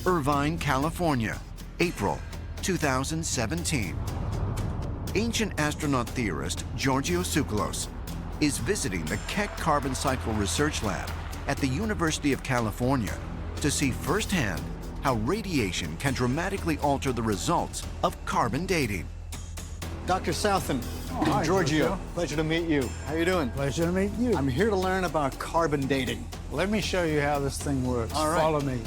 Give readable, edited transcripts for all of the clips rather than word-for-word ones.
Irvine, California, April 2017. Ancient astronaut theorist Georgios Tsoukalos is visiting the Keck Carbon Cycle Research Lab at the University of California to see firsthand how radiation can dramatically alter the results of carbon dating. Dr. Southen, hi, Giorgio. Pleasure to meet you. How you doing? Pleasure to meet you. I'm here to learn about carbon dating. Let me show you how this thing works. All right. Follow me.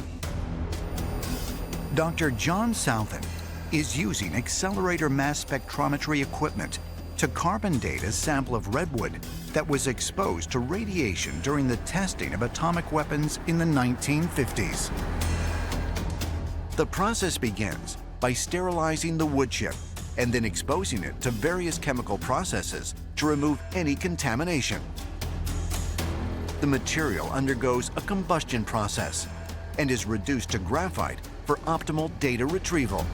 Dr. John Southen is using accelerator mass spectrometry equipment to carbon date a sample of redwood that was exposed to radiation during the testing of atomic weapons in the 1950s. The process begins by sterilizing the wood chip and then exposing it to various chemical processes to remove any contamination. The material undergoes a combustion process and is reduced to graphite for optimal data retrieval.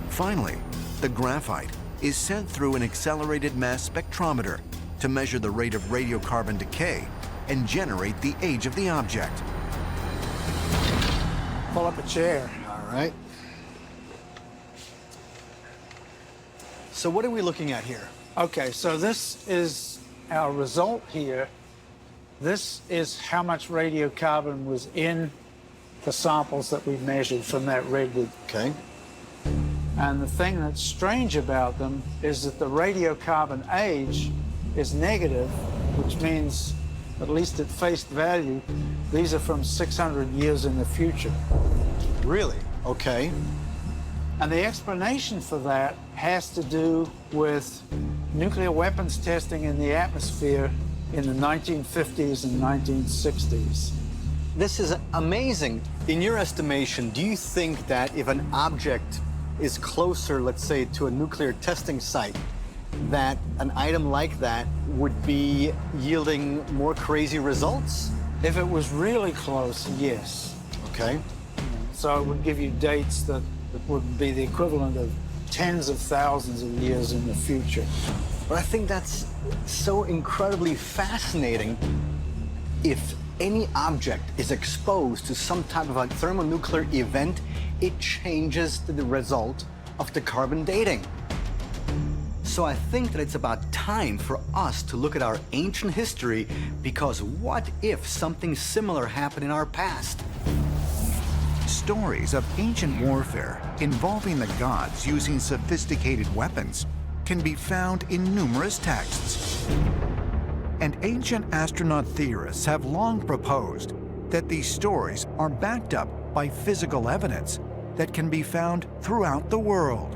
Finally, the graphite is sent through an accelerated mass spectrometer to measure the rate of radiocarbon decay and generate the age of the object. Pull up a chair. All right. So what are we looking at here? Okay, so this is our result here. This is how much radiocarbon was in the samples that we measured from that redwood. Okay. And the thing that's strange about them is that the radiocarbon age is negative, which means, at least at face value, these are from 600 years in the future. Really? Okay. And the explanation for that has to do with nuclear weapons testing in the atmosphere in the 1950s and 1960s. This is amazing. In your estimation, do you think that if an object is closer, let's say, to a nuclear testing site, that an item like that would be yielding more crazy results? If it was really close, yes. Okay. So it would give you dates that would be the equivalent of tens of thousands of years in the future. But I think that's so incredibly fascinating. If any object is exposed to some type of a thermonuclear event, it changes the result of the carbon dating. So I think that it's about time for us to look at our ancient history, because what if something similar happened in our past? Stories of ancient warfare involving the gods using sophisticated weapons can be found in numerous texts. And ancient astronaut theorists have long proposed that these stories are backed up by physical evidence that can be found throughout the world.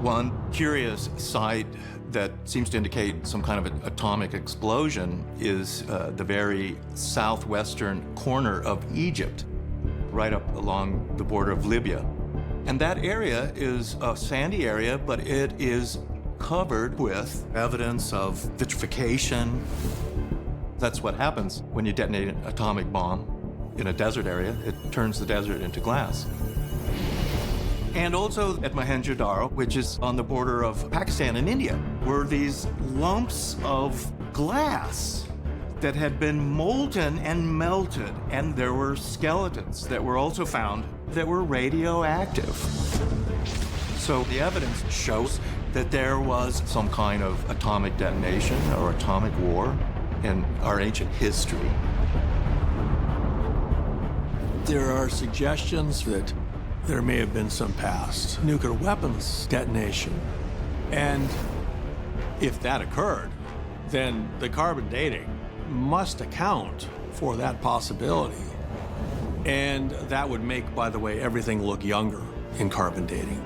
One curious site that seems to indicate some kind of an atomic explosion is the very southwestern corner of Egypt, right up along the border of Libya. And that area is a sandy area, but it is covered with evidence of vitrification. That's what happens when you detonate an atomic bomb in a desert area. It turns the desert into glass. And also at Mohenjo-Daro, which is on the border of Pakistan and India, were these lumps of glass that had been molten and melted, and there were skeletons that were also found that were radioactive. So the evidence shows that there was some kind of atomic detonation or atomic war in our ancient history. There are suggestions that there may have been some past nuclear weapons detonation. And if that occurred, then the carbon dating must account for that possibility. And that would make, by the way, everything look younger in carbon dating.